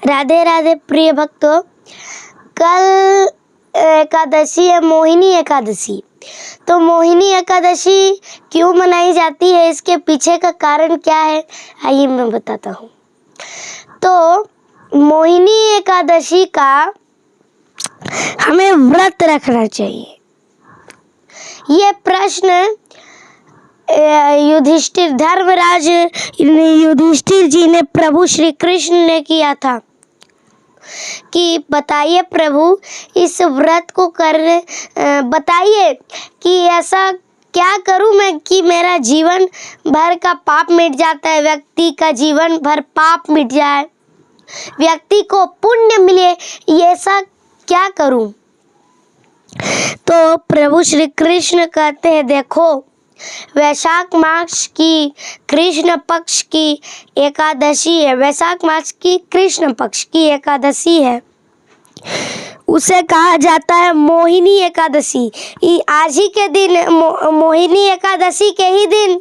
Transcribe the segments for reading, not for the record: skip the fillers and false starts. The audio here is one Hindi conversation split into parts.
राधे राधे प्रिय भक्तों, कल एकादशी है, मोहिनी एकादशी। तो मोहिनी एकादशी क्यों मनाई जाती है, इसके पीछे का कारण क्या है, आइए मैं बताता हूँ। तो मोहिनी एकादशी का हमें व्रत रखना चाहिए। ये प्रश्न युधिष्ठिर धर्मराज युधिष्ठिर जी ने प्रभु श्री कृष्ण ने किया था कि बताइए प्रभु, इस व्रत को करने बताइए कि ऐसा क्या करूं मैं कि मेरा जीवन भर का पाप मिट जाता है, व्यक्ति का जीवन भर पाप मिट जाए, व्यक्ति को पुण्य मिले, ये ऐसा क्या करूं। तो प्रभु श्री कृष्ण कहते हैं, देखो वैशाख मास की कृष्ण पक्ष की एकादशी है, वैशाख मास की कृष्ण पक्ष की एकादशी है, उसे कहा जाता है मोहिनी एकादशी। आज ही के दिन मोहिनी एकादशी के ही दिन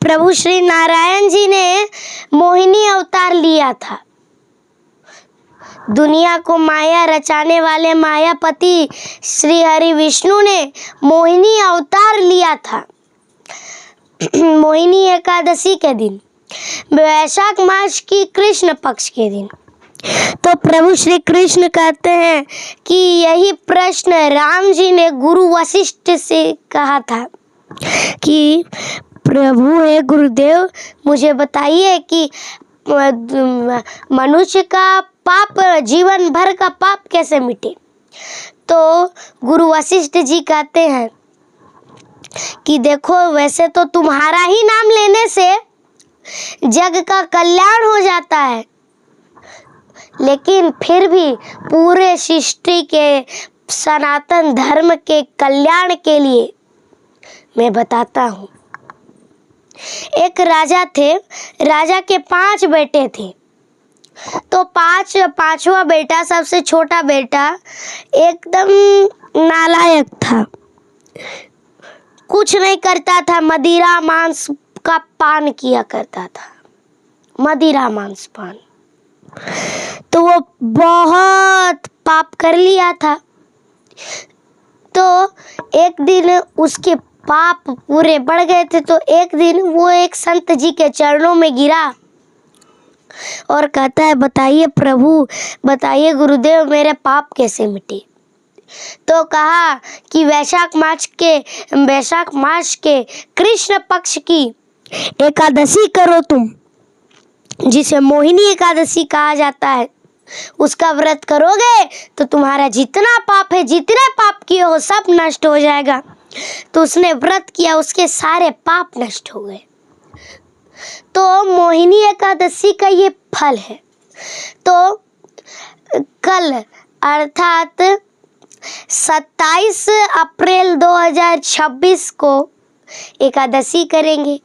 प्रभु श्री नारायण जी ने मोहिनी अवतार लिया था। दुनिया को माया रचाने वाले मायापति श्री हरि विष्णु ने मोहिनी अवतार लिया था मोहिनी एकादशी के दिन, वैशाख मास की कृष्ण पक्ष के दिन। तो प्रभु श्री कृष्ण कहते हैं कि यही प्रश्न राम जी ने गुरु वशिष्ठ से कहा था कि प्रभु हे गुरुदेव, मुझे बताइए कि मनुष्य का पाप, जीवन भर का पाप कैसे मिटे। तो गुरु वशिष्ठ जी कहते हैं कि देखो, वैसे तो तुम्हारा ही नाम लेने से जग का कल्याण हो जाता है, लेकिन फिर भी पूरे सृष्टि के सनातन धर्म के कल्याण के लिए मैं बताता हूँ। एक राजा थे, राजा के 5 बेटे थे। तो पांचवा बेटा, सबसे छोटा बेटा एकदम नालायक था, कुछ नहीं करता था, मदिरा मांस का पान किया करता था, मदिरा मांस पान। तो वो बहुत पाप कर लिया था। तो एक दिन उसके पाप पूरे बढ़ गए थे। तो एक दिन वो एक संत जी के चरणों में गिरा और कहता है, बताइए प्रभु, बताइए गुरुदेव, मेरे पाप कैसे मिटे। तो कहा कि वैशाख मास के कृष्ण पक्ष की एकादशी करो तुम, जिसे मोहिनी एकादशी कहा जाता है। उसका व्रत करोगे तो तुम्हारा जितना पाप है, जितने पाप किए हो, सब नष्ट हो जाएगा। तो उसने व्रत किया, उसके सारे पाप नष्ट हो गए। तो मोहिनी एकादशी का ये फल है। तो कल अर्थात 27 अप्रैल 2026 को एकादशी करेंगे,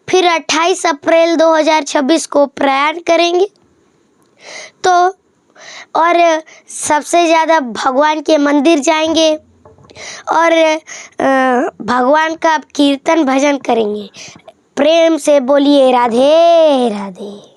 फिर 28 अप्रैल 2026 को प्रयाण करेंगे। तो और सबसे ज़्यादा भगवान के मंदिर जाएंगे और भगवान का कीर्तन भजन करेंगे। प्रेम से बोलिए राधे राधे।